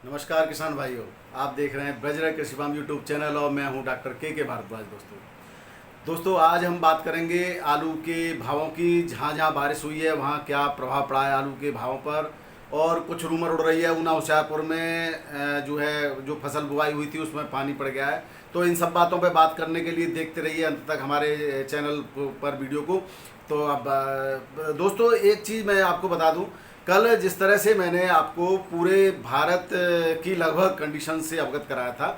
नमस्कार किसान भाइयों, आप देख रहे हैं ब्रजराज कृषि फार्म यूट्यूब चैनल और मैं हूं डॉक्टर के भारद्वाज। दोस्तों आज हम बात करेंगे आलू के भावों की। जहां जहां बारिश हुई है वहां क्या प्रभाव पड़ा है आलू के भावों पर। और कुछ रूमर उड़ रही है ऊना होशियारपुर में जो है जो फसल बुआई हुई थी उसमें पानी पड़ गया है। तो इन सब बातों पर बात करने के लिए देखते रहिए अंत तक हमारे चैनल पर वीडियो को। तो अब दोस्तों एक चीज़ मैं आपको बता दूं, कल जिस तरह से मैंने आपको पूरे भारत की लगभग कंडीशन से अवगत कराया था,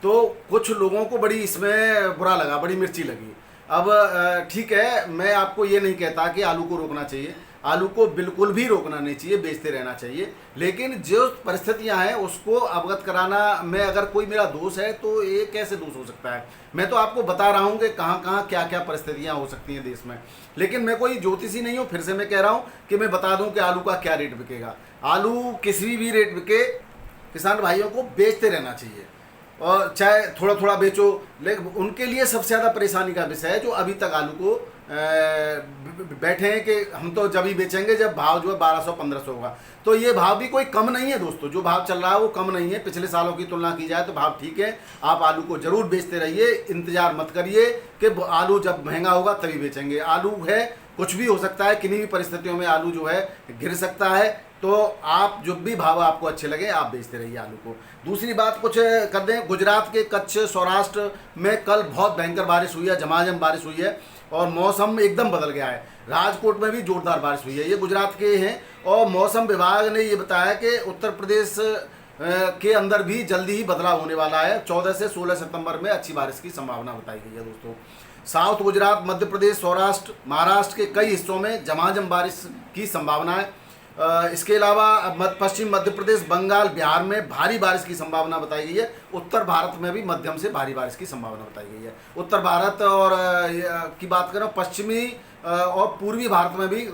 तो कुछ लोगों को बड़ी इसमें बुरा लगा, बड़ी मिर्ची लगी। अब ठीक है, मैं आपको ये नहीं कहता कि आलू को रोकना चाहिए, आलू को बिल्कुल भी रोकना नहीं चाहिए, बेचते रहना चाहिए। लेकिन जो परिस्थितियां हैं उसको अवगत कराना में अगर कोई मेरा दोष है तो ये कैसे दोष हो सकता है। मैं तो आपको बता रहा हूँ कि कहाँ कहाँ क्या क्या परिस्थितियां हो सकती हैं देश में। लेकिन मैं कोई ज्योतिषी नहीं हूँ, फिर से मैं कह रहा हूँ कि मैं बता दूँ कि आलू का क्या रेट बिकेगा। आलू किसी भी रेट बिके, किसान भाइयों को बेचते रहना चाहिए और चाहे थोड़ा थोड़ा बेचो। लेकिन उनके लिए सबसे ज़्यादा परेशानी का विषय है जो अभी तक आलू को बैठे हैं कि हम तो जब ही बेचेंगे जब भाव जो है 1200-1500 होगा। तो ये भाव भी कोई कम नहीं है दोस्तों, जो भाव चल रहा है वो कम नहीं है। पिछले सालों की तुलना की जाए तो भाव ठीक है। आप आलू को ज़रूर बेचते रहिए, इंतजार मत करिए कि आलू जब महंगा होगा तभी बेचेंगे। आलू है, कुछ भी हो सकता है, किन्हीं भी परिस्थितियों में आलू जो है गिर सकता है। तो आप जो भी भाव आपको अच्छे लगे आप बेचते रहिए आलू को। दूसरी बात कुछ कर दें, गुजरात के कच्छ सौराष्ट्र में कल बहुत भयंकर बारिश हुई है, झमाझम बारिश हुई है और मौसम एकदम बदल गया है। राजकोट में भी जोरदार बारिश हुई है। ये गुजरात के हैं और मौसम विभाग ने ये बताया कि उत्तर प्रदेश के अंदर भी जल्दी ही बदलाव होने वाला है। 14 से 16 सितंबर में अच्छी बारिश की संभावना बताई गई है दोस्तों। साउथ गुजरात, मध्य प्रदेश, सौराष्ट्र, महाराष्ट्र के कई हिस्सों में झमाझम बारिश की संभावना है। इसके अलावा पश्चिम मध्य प्रदेश, बंगाल, बिहार में भारी बारिश की संभावना बताई गई है। उत्तर भारत में भी मध्यम से भारी बारिश की संभावना बताई गई है। उत्तर भारत और की बात करें, पश्चिमी और पूर्वी भारत में भी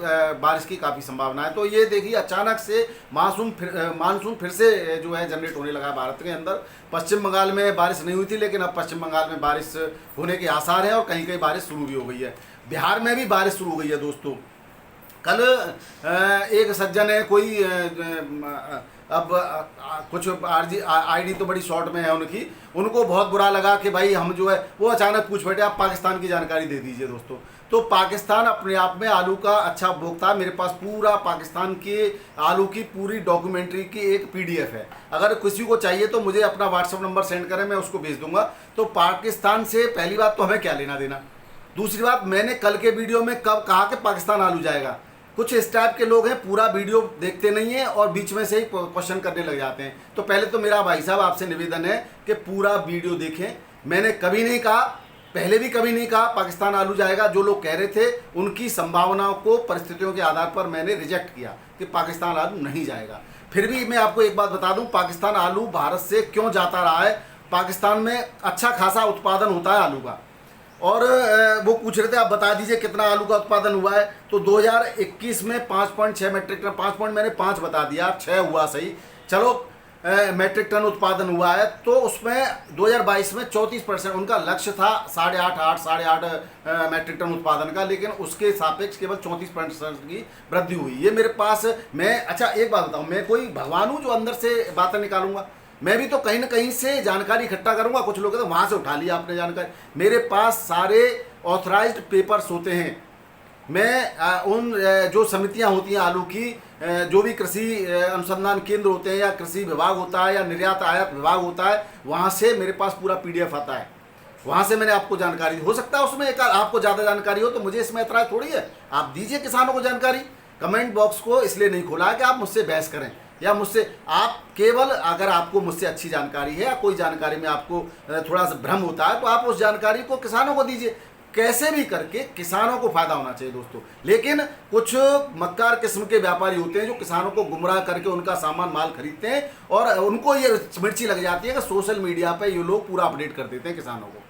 बारिश की काफ़ी संभावना है। तो ये देखिए अचानक से मानसून फिर से जो है जनरेट होने लगा भारत के अंदर। पश्चिम बंगाल में बारिश नहीं हुई थी लेकिन अब पश्चिम बंगाल में बारिश होने के आसार हैं और कहीं कहीं बारिश शुरू भी हो गई है। बिहार में भी बारिश शुरू हो गई है दोस्तों। कल एक सज्जन है कोई अब कुछ आईडी तो बड़ी शॉर्ट में है उनकी, उनको बहुत बुरा लगा कि भाई हम जो है वो अचानक पूछ बैठे आप पाकिस्तान की जानकारी दे दीजिए दोस्तों। तो पाकिस्तान अपने आप में आलू का अच्छा उपभोक्ता है। मेरे पास पूरा पाकिस्तान के आलू की पूरी डॉक्यूमेंट्री की एक पीडीएफ है। अगर किसी को चाहिए तो मुझे अपना व्हाट्सएप नंबर सेंड करें, मैं उसको भेज दूंगा। तो पाकिस्तान से पहली बात तो हमें क्या लेना देना। दूसरी बात, मैंने कल के वीडियो में कब कहा कि पाकिस्तान आलू जाएगा। कुछ इस टाइप के लोग हैं पूरा वीडियो देखते नहीं है और बीच में से ही क्वेश्चन करने लग जाते हैं। तो पहले तो मेरा भाई साहब आपसे निवेदन है कि पूरा वीडियो देखें। मैंने कभी नहीं कहा, पहले भी कभी नहीं कहा पाकिस्तान आलू जाएगा। जो लोग कह रहे थे उनकी संभावनाओं को परिस्थितियों के आधार पर मैंने रिजेक्ट किया कि पाकिस्तान आलू नहीं जाएगा। फिर भी मैं आपको एक बात बता दूं, पाकिस्तान आलू भारत से क्यों जाता रहा है। पाकिस्तान में अच्छा खासा उत्पादन होता है आलू का। और वो पूछ रहे थे आप बता दीजिए कितना आलू का उत्पादन हुआ है। तो 2021 में 5.6 मैट्रिक टन, 5 पॉइंट मैंने 5 बता दिया, 6 हुआ सही, चलो मैट्रिक टन उत्पादन हुआ है। तो उसमें 2022 में 34% उनका लक्ष्य था, 8.5 मैट्रिक टन उत्पादन का, लेकिन उसके सापेक्ष केवल 34% की वृद्धि हुई। ये मेरे पास मैं अच्छा एक बात बताऊँ, मैं कोई भगवान हूँ जो अंदर से बातें निकालूंगा। मैं भी तो कहीं ना कहीं से जानकारी इकट्ठा करूंगा। कुछ लोग कहते हैं वहाँ से उठा लिया आपने जानकारी। मेरे पास सारे ऑथराइज्ड पेपर्स होते हैं। मैं उन जो समितियां होती हैं आलू की, जो भी कृषि अनुसंधान केंद्र होते हैं या कृषि विभाग होता है या निर्यात आयात विभाग होता है, वहाँ से मेरे पास पूरा पीडीएफ आता है। वहाँ से मैंने आपको जानकारी हो सकता है उसमें एक आपको ज़्यादा जानकारी हो तो मुझे इसमें ऐतराज़ थोड़ी है। आप दीजिए किसानों को जानकारी। कमेंट बॉक्स को इसलिए नहीं खोला है कि आप मुझसे बहस करें या मुझसे आप केवल अगर आपको मुझसे अच्छी जानकारी है या कोई जानकारी में आपको थोड़ा सा भ्रम होता है तो आप उस जानकारी को किसानों को दीजिए। कैसे भी करके किसानों को फायदा होना चाहिए दोस्तों। लेकिन कुछ मक्कार किस्म के व्यापारी होते हैं जो किसानों को गुमराह करके उनका सामान माल खरीदते हैं और उनको ये मिर्ची लग जाती है कि सोशल मीडिया पे ये लोग पूरा अपडेट कर देते हैं किसानों को।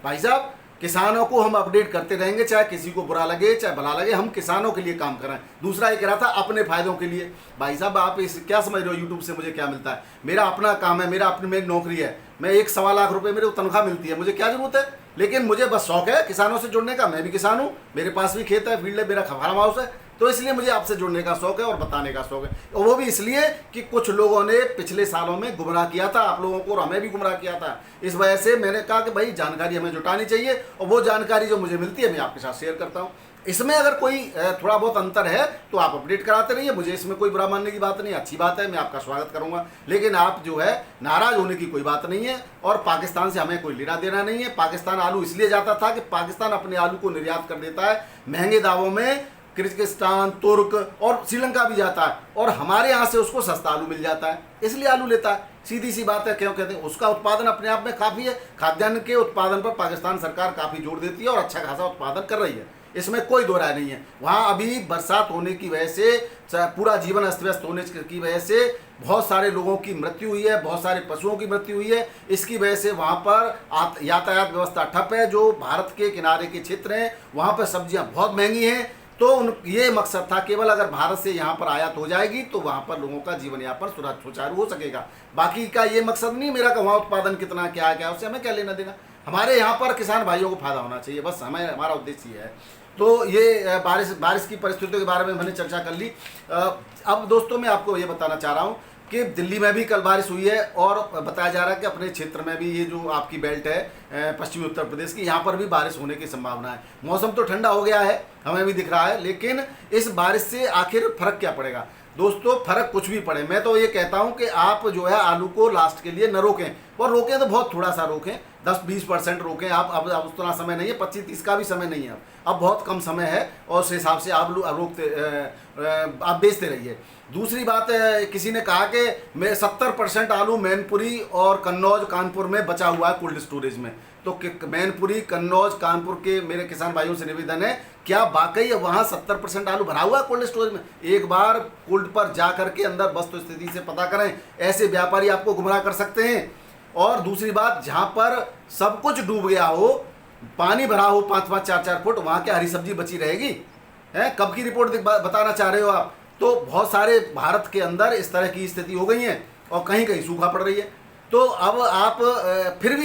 भाई साहब, किसानों को हम अपडेट करते रहेंगे, चाहे किसी को बुरा लगे चाहे भला लगे, हम किसानों के लिए काम कर रहे हैं। दूसरा ये कह रहा था अपने फायदों के लिए। भाई साहब, आप इस क्या समझ रहे हो यूट्यूब से मुझे क्या मिलता है। मेरा अपना काम है, मेरी नौकरी है। मैं 1-1.25 लाख रुपए मेरे को तनख्वाह मिलती है, मुझे क्या जरूरत है। लेकिन मुझे बस शौक है किसानों से जुड़ने का। मैं भी किसान हूँ, मेरे पास भी खेत है, फील्ड है, मेरा फार्म हाउस है। तो इसलिए मुझे आपसे जुड़ने का शौक है और बताने का शौक है, और वो भी इसलिए कि कुछ लोगों ने पिछले सालों में गुमराह किया था आप लोगों को और हमें भी गुमराह किया था। इस वजह से मैंने कहा कि भाई जानकारी हमें जुटानी चाहिए, और वो जानकारी जो मुझे मिलती है मैं आपके साथ शेयर करता हूँ। इसमें अगर कोई थोड़ा बहुत अंतर है तो आप अपडेट कराते रहिए, मुझे इसमें कोई बुरा मानने की बात नहीं, अच्छी बात है, मैं आपका स्वागत करूंगा। लेकिन आप जो है नाराज होने की कोई बात नहीं है, और पाकिस्तान से हमें कोई लेना देना नहीं है। पाकिस्तान आलू इसलिए जाता था कि पाकिस्तान अपने आलू को निर्यात कर देता है महंगे दामों में, किर्गिस्तान, तुर्क और श्रीलंका भी जाता है, और हमारे यहाँ से उसको सस्ता आलू मिल जाता है, इसलिए आलू लेता है। सीधी सी बात है, क्यों कहते हैं, उसका उत्पादन अपने आप में काफ़ी है। खाद्यान्न के उत्पादन पर पाकिस्तान सरकार काफ़ी जोर देती है और अच्छा खासा उत्पादन कर रही है, इसमें कोई दो राय नहीं है। वहाँ अभी बरसात होने की वजह से पूरा जीवन अस्त व्यस्त होने की वजह से बहुत सारे लोगों की मृत्यु हुई है, बहुत सारे पशुओं की मृत्यु हुई है। इसकी वजह से वहाँ पर यातायात व्यवस्था ठप है। जो भारत के किनारे के क्षेत्र हैं वहाँ पर सब्जियाँ बहुत महंगी हैं। तो ये मकसद था, केवल अगर भारत से यहाँ पर आयात हो जाएगी तो वहाँ पर लोगों का जीवन यापन सुचारू हो सकेगा। बाकी का ये मकसद नहीं मेरा कि वहाँ उत्पादन कितना क्या है, क्या उससे हमें क्या लेना देना। हमारे यहाँ पर किसान भाइयों को फायदा होना चाहिए, बस हमारा उद्देश्य ये है। तो ये बारिश की परिस्थितियों के बारे में मैंने चर्चा कर ली। अब दोस्तों मैं आपको ये बताना चाह रहा हूँ कि दिल्ली में भी कल बारिश हुई है, और बताया जा रहा है कि अपने क्षेत्र में भी, ये जो आपकी बेल्ट है पश्चिमी उत्तर प्रदेश की, यहाँ पर भी बारिश होने की संभावना है। मौसम तो ठंडा हो गया है, हमें भी दिख रहा है, लेकिन इस बारिश से आखिर फर्क क्या पड़ेगा दोस्तों? फर्क कुछ भी पड़े, मैं तो ये कहता हूँ कि आप जो है आलू को लास्ट के लिए न रोकें, और रोकें तो बहुत थोड़ा सा रोकें, 10-20% रोकें आप। अब उतना समय नहीं है, 25-30 का भी समय नहीं है, अब बहुत कम समय है, और उस हिसाब से आप आप बेचते रहिए। दूसरी बात, किसी ने कहा कि मैं 70% आलू मैनपुरी और कन्नौज कानपुर में बचा हुआ है कोल्ड स्टोरेज में। तो मैनपुरी, कन्नौज, कानपुर के मेरे किसान भाइयों से निवेदन है, क्या वाकई वहाँ 70% आलू भरा हुआ है कोल्ड स्टोरेज में? एक बार कोल्ड पर जा करके अंदर वस्तु स्थिति से पता करें, ऐसे व्यापारी आपको गुमराह कर सकते हैं। और दूसरी बात, जहाँ पर सब कुछ डूब गया हो, पानी भरा हो 5-5, 4-4 फुट, वहाँ क्या हरी सब्जी बची रहेगी? है कब की रिपोर्ट बताना चाह रहे हो आप? तो बहुत सारे भारत के अंदर इस तरह की स्थिति हो गई है, और कहीं कहीं सूखा पड़ रही है। तो अब आप फिर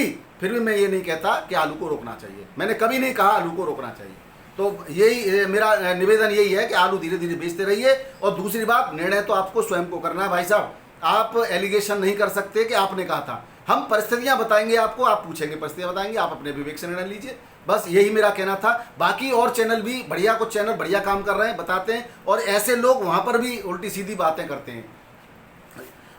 भी मैं ये नहीं कहता कि आलू को रोकना चाहिए, मैंने कभी नहीं कहा आलू को रोकना चाहिए। तो यही मेरा निवेदन यही है कि आलू धीरे धीरे बेचते रहिए। और दूसरी बात, निर्णय तो आपको स्वयं को करना है भाई साहब, आप एलिगेशन नहीं कर सकते कि आपने कहा था। हम परिस्थितियां बताएंगे आपको, आप पूछेंगे, परिस्थितियां बताएंगे, आप अपने विवेक से निर्णय लीजिए। बस यही मेरा कहना था। बाकी और चैनल भी बढ़िया, कुछ चैनल बढ़िया काम कर रहे हैं, बताते हैं, और ऐसे लोग वहां पर भी उल्टी सीधी बातें करते हैं।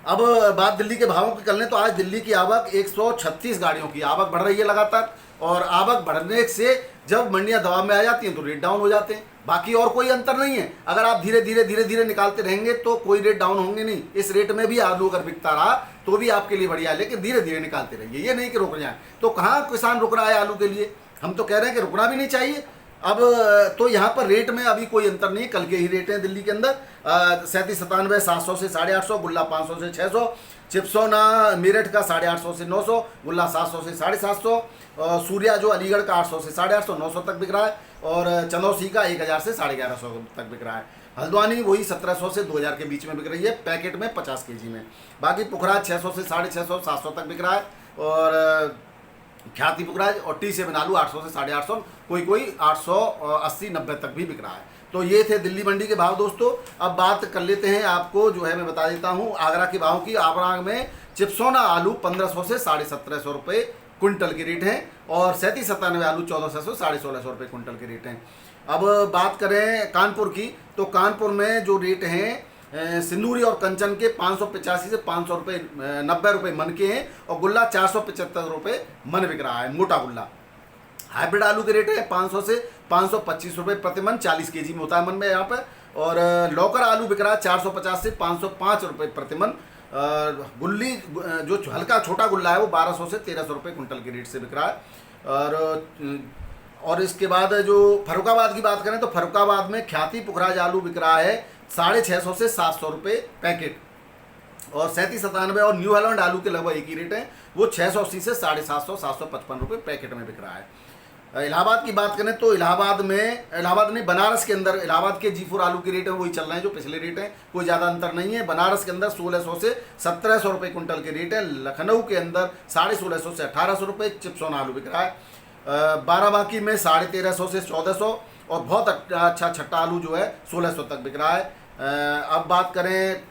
अब बात दिल्ली के भावों की कर लें तो आज दिल्ली की आवक 136 गाड़ियों की आवक बढ़ रही है लगातार, और आवक बढ़ने से जब मंडियां दबाव में आ जाती हैं तो रेट डाउन हो जाते हैं। बाकी और कोई अंतर नहीं है। अगर आप धीरे धीरे निकालते रहेंगे तो कोई रेट डाउन होंगे नहीं। इस रेट में भी आलू अगर बिकता रहा तो भी आपके लिए बढ़िया है, लेकिन धीरे धीरे निकालते रहिए, ये नहीं कि रुक जाए। तो कहाँ किसान रुक रहा है आलू के लिए? हम तो कह रहे हैं कि रुकना भी नहीं चाहिए। अब तो यहाँ पर रेट में अभी कोई अंतर नहीं, कल के ही रेट हैं दिल्ली के अंदर। 37-97 700 से 850, गुल्ला 500 से 600, चिप्सोना मेरठ का 850 से 900, गुल्ला 700 से 750, सूर्या जो अलीगढ़ का 800 से 850, 900 तक बिक रहा है, और चंदौसी का 1000 से 1150 तक बिक रहा है। हल्द्वानी वही 1700 से 2000 के बीच में बिक रही है, पैकेट में 50 kg में। बाकी पुखराज 600 से 650, 700 तक बिक रहा है, और ख्याति पुखराज और T7 आलू 800 से 850, कोई 880-90 तक भी बिक रहा है। तो ये थे दिल्ली मंडी के भाव दोस्तों। अब बात कर लेते हैं, आपको जो है मैं बता देता हूँ आगरा के भाव की। आगरा में चिप्सोना आलू 1500 से 1750 रुपये क्विंटल के रेट हैं, और 37-97 आलू 1400 से 1650 रुपये क्विंटल के रेट हैं। अब बात करें कानपुर की, तो कानपुर में जो रेट हैं सिंदूरी और कंचन के 585 से 500 रुपये 90 रुपये मन के हैं, और गुल्ला 475 रुपये मन बिक रहा है, मोटा गुल्ला। हाइब्रिड आलू के रेट है 500 से 525 रुपये प्रति मन, 40 kg में होता है मन में यहाँ पर। और लौकर आलू बिक रहा है 450 से 505 रुपये प्रति मन। गुल्ली जो हल्का छोटा गुल्ला है वो 1200 से 1300 रुपये कुंटल के रेट से बिक रहा है। और इसके बाद जो फर्रुखाबाद की बात करें तो फर्रुखाबाद में ख्याति पुखराज आलू बिक रहा है 650 से 700 रुपये पैकेट, और 37-97 और न्यू हॉलैंड आलू के लगभग एक ही रेट है, वो 680 से 750, 755 रुपये पैकेट में बिक रहा है। इलाहाबाद की बात करें तो इलाहाबाद नहीं, बनारस के अंदर इलाहाबाद के G4 आलू के रेट है वही चल रहे हैं जो पिछले रेट हैं, कोई ज़्यादा अंतर नहीं है। बनारस के अंदर 1600 से 1700 रुपये कुंटल के रेट है। लखनऊ के अंदर 1650 से 1800 रुपये चिप्सोना आलू बिक रहा है। बाराबांकी में 1350 से 1400, और बहुत अच्छा छट्टा आलू जो है 1600 तक बिक रहा है। अब बात करें,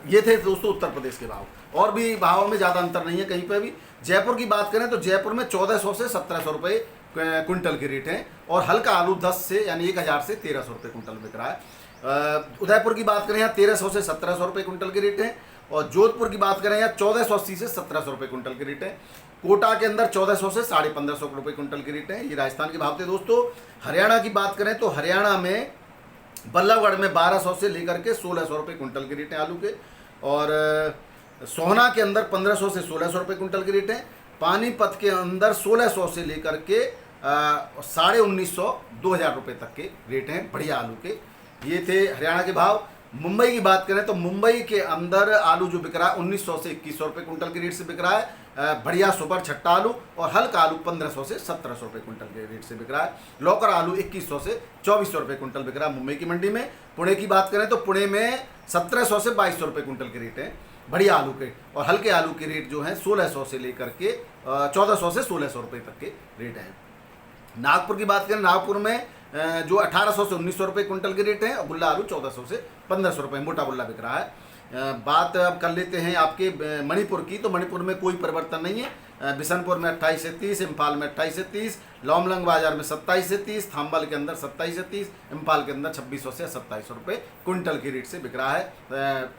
ये थे दोस्तों उत्तर प्रदेश के भाव। और भी भावों में ज़्यादा अंतर नहीं है कहीं पे भी। जयपुर की बात करें तो जयपुर में 1400 से 1700 रुपये क्विंटल के रेट हैं, और हल्का आलू 10 से यानी 1000 से 1300 रुपये क्विंटल बिक रहा है। उदयपुर की बात करें यहाँ 1300 से 1700 रुपये क्विंटल के रेट हैं, और जोधपुर की बात करें यहाँ 1480 से 1700 रुपये क्विंटल के रेट हैं। कोटा के अंदर 1400 से 1550 रुपये क्विंटल के रेट हैं। ये राजस्थान के भाव थे दोस्तों। हरियाणा की बात करें तो हरियाणा में बल्लभगढ़ में 1200 से लेकर के 1600 रुपये क्विंटल के रेट हैं आलू के, और सोहना के अंदर 1500 से 1600 रुपये क्विंटल के रेट हैं। पानीपत के अंदर 1600 से लेकर के 1950 2000 रुपये तक के रेट हैं बढ़िया आलू के। ये थे हरियाणा के भाव। मुंबई की बात करें तो मुंबई के अंदर आलू जो बिक रहा है 1900 से 2100 रुपये क्विंटल के रेट से बिक रहा है बढ़िया सुपर छट्टा आलू, और हल्का आलू 1500 से 1700 रुपये क्विंटल के रेट से बिक रहा है। लौकर आलू 2100 से 2400 रुपये क्विंटल बिक रहा है मुंबई की मंडी में। पुणे की बात करें तो पुणे में 1700 से 2200 रुपये क्विंटल के रेट हैं बढ़िया आलू के, और हल्के आलू के रेट जो हैं 1600 से लेकर के 1400 से 1600 रुपये तक के रेट हैं। नागपुर की बात करें, नागपुर में जो 1800 से 1900 रुपये क्विंटल के रेट हैं, और गुल्ला आलू 1400 से 1500 रुपये मोटा गुल्ला बिक रहा है। बात अब कर लेते हैं आपके मणिपुर की, तो मणिपुर में कोई परिवर्तन नहीं है। बिशनपुर में 28 से 30, इम्फाल में 28 से 30, लोमलंग बाजार में 27 से 30, थाम्बल के अंदर 27 से 30, इम्फाल के अंदर 2600 से 2700 रुपये क्विंटल के रेट से बिक रहा है।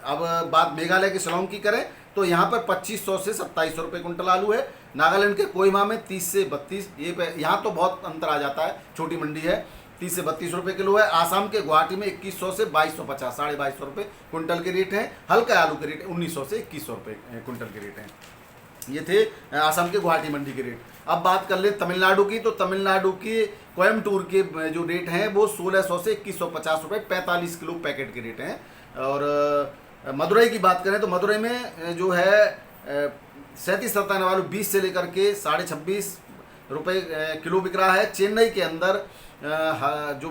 अब बात मेघालय के शिलांग की करें तो यहाँ पर 2500 से 2700 रुपये क्विंटल आलू है। नागालैंड के कोहिमा में 30 से 32, ये यहाँ तो बहुत अंतर आ जाता है, छोटी मंडी है, 30 से 32 रुपये किलो है। आसाम के गुवाहाटी में 2100 से 2250 2250 रुपये क्विंटल के रेट हैं। हल्का आलू के रेट 1900 से 2100 रुपये क्विंटल के रेट हैं। ये थे आसाम के गुवाहाटी मंडी के रेट। अब बात कर ले तमिलनाडु की, तो तमिलनाडु की कोयम्बटूर के जो रेट हैं वो 1600 से 2150 रुपये 45 किलो पैकेट के रेट हैं। और मदुरई की बात करें तो मदुरई में जो है 37 आलू 20 से लेकर के 26.5 रुपये किलो बिक रहा है। चेन्नई के अंदर जो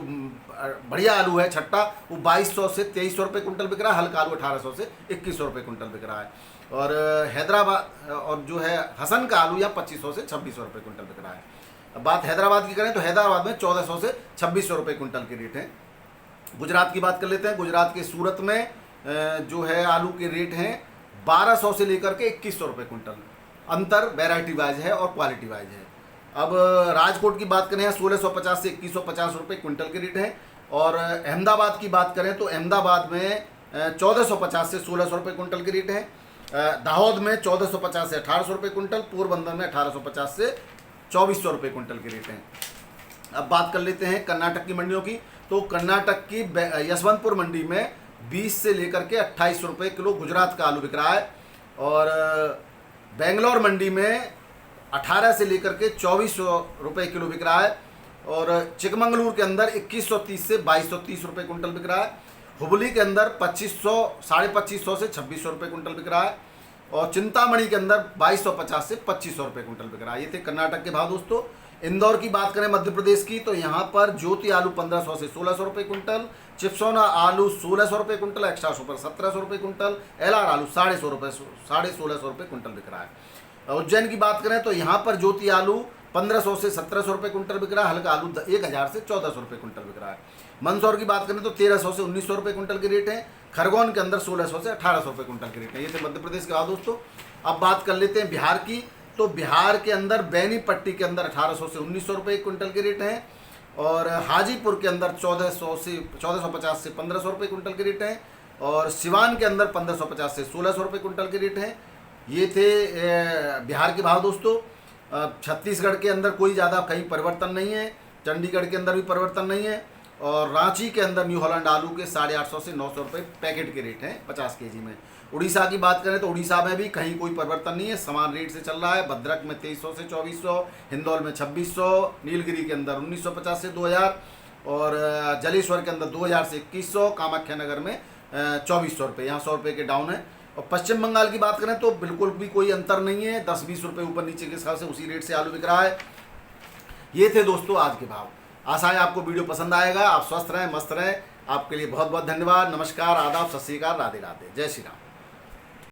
बढ़िया आलू है छट्टा वो 2200 से 2300 रुपये क्विंटल बिक रहा है। हल्का आलू 1800 से 2100 रुपये क्विंटल बिक रहा है। और हैदराबाद और जो है हसन का आलू यहाँ 2500 से 2600 रुपये क्विंटल बिक रहा है। अब बात हैदराबाद की करें तो हैदराबाद में 1400 से 2600 रुपये क्विंटल के रेट हैं। गुजरात की बात कर लेते हैं। गुजरात के सूरत में जो है आलू के रेट हैं 1200 से लेकर के 2100 रुपये क्विंटल। अंतर वैरायटी वाइज है और क्वालिटी वाइज है। अब राजकोट की बात करें 1650 से 2150 रुपये क्विंटल के रेट हैं। और अहमदाबाद की बात करें तो अहमदाबाद में 1450 से 1600 रुपये क्विंटल के रेट हैं। दाहोद में 1450 से 1800 रुपये क्विंटल। पोरबंदर में 1850 से 2400 रुपये क्विंटल के रेट हैं। अब बात कर लेते हैं कर्नाटक की मंडियों की, तो कर्नाटक की यशवंतपुर मंडी में 20 से लेकर के 28 रुपये किलो गुजरात का आलू बिक रहा है। और बेंगलोर मंडी में 18 से लेकर के 2400 रुपये किलो बिक रहा है। और चिकमंगलूर के अंदर 2130 से 2230 रुपये क्विंटल बिक रहा है। हुबली के अंदर 2500 2550 से 2600 रुपये क्विंटल बिक रहा है। और चिंतामणि के अंदर 2250 से 2500 रुपये क्विंटल बिक रहा है। ये थे कर्नाटक के भाव दोस्तों। इंदौर की बात करें मध्य प्रदेश की, तो यहाँ पर ज्योति आलू 1500 से 1600 रुपये क्विंटल, चिप्सोना आलू 1600 रुपये क्विंटल, एक्स्ट्रा सुपर 1700 रुपये क्विंटल, LR आलू 1650 रुपये क्विंटल बिक रहा है। उज्जैन की बात करें तो यहाँ पर ज्योति आलू 1500 से 1700 रुपये क्विंटल बिक रहा है। हल्का आलू 1000 से 1400 रुपये क्विंटल बिक रहा है। मंदसौर की बात करें तो 1300 से 1900 रुपये क्विंटल के रेट हैं। खरगोन के अंदर 1600 से 1800 रुपये क्विंटल के रेट हैं। ये थे मध्य प्रदेश के भाव दोस्तों। अब बात कर लेते हैं बिहार की, तो बिहार के अंदर बैनी पट्टी के अंदर 1800 से 1900 रुपये क्विंटल के रेट हैं। और हाजीपुर के अंदर 1450 से 1500 रुपये क्विंटल के रेट हैं। और सिवान के अंदर 1550 से 1600 रुपये क्विंटल के रेट हैं। ये थे बिहार के भाव दोस्तों। छत्तीसगढ़ के अंदर कोई ज़्यादा कहीं परिवर्तन नहीं है। चंडीगढ़ के अंदर भी परिवर्तन नहीं है। और रांची के अंदर न्यू हॉलैंड आलू के 850 से 900 रुपये पैकेट के रेट हैं 50 kg में। उड़ीसा की बात करें तो उड़ीसा में भी कहीं कोई परिवर्तन नहीं है, समान रेट से चल रहा है। भद्रक में 2300 से 2400, हिंदौल में 2600, नीलगिरी के अंदर 1950 से 2000, और जलेश्वर के अंदर 2000 से 2100, कामाख्या नगर में 2400 रुपये, यहाँ 100 रुपये के डाउन है। और पश्चिम बंगाल की बात करें तो बिल्कुल भी कोई अंतर नहीं है, 10-20 रुपये ऊपर नीचे के हिसाब से उसी रेट से आलू बिक रहा है। ये थे दोस्तों आज के भाव। आशा है आपको वीडियो पसंद आएगा। आप स्वस्थ रहें, मस्त रहें। आपके लिए बहुत बहुत धन्यवाद। नमस्कार, आदाब, सत श्री अकाल, राधे राधे, जय श्री राम।